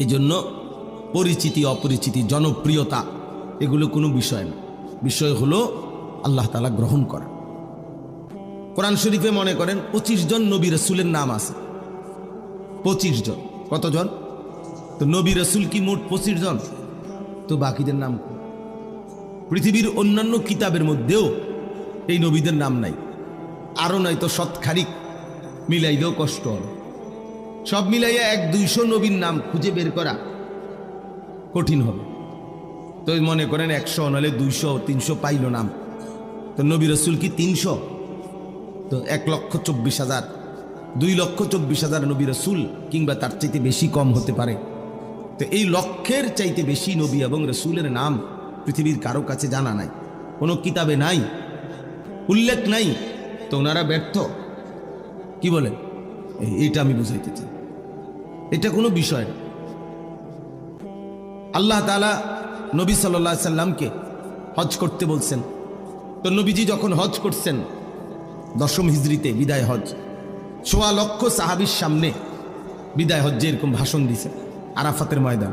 এই জন্য পরিচিতি অপরিচিতি জনপ্রিয়তা এগুলো কোনো বিষয় না, বিষয় হলো আল্লাহ তাআলা গ্রহণ করা। কোরআন শরীফে মনে করেন 25 জন নবী রাসূলের নাম আছে। 25 জন, কতজন? তো নবী রাসূল কি মোট 25 জন? তো বাকিদের নাম কি? পৃথিবীর অন্যান্য কিতাবের মধ্যেও এই নবীদের নাম নাই, আরও নাই তো শতখানিক মিলাইলেও কষ্ট হবে। সব মিলাইয়া 100-200 নবীর নাম খুঁজে বের করা কঠিন হবে। তো মনে করেন 100 নাহলে 200-300 পাইল নাম, তো নবী রাসূল কি 300? তো 1,24,000, 2,24,000 নবী রাসূল কিংবা তার চাইতে বেশি কম হতে পারে। তো এই লক্ষের চাইতে বেশি নবী এবং রাসূলের নাম পৃথিবীর কারো কাছে জানা নাই, কোনো কিতাবে নাই, উল্লেখ নাই। তো ওনারা ব্যর্থ, কি বলেন? এইটা আমি বুঝাইতে চাই, এটা কোনো বিষয় না। আল্লাহ তাআলা নবী সাল্লাল্লাহু আলাইহি সাল্লামকে হজ করতে বলছেন। তো নবীজি যখন হজ করছেন 10ম হিজরিতে বিদায় হজ, 1,25,000 সাহাবীর সামনে বিদায় হজ্জে এরকম ভাষণ দিয়েছেন আরাফাতের ময়দান।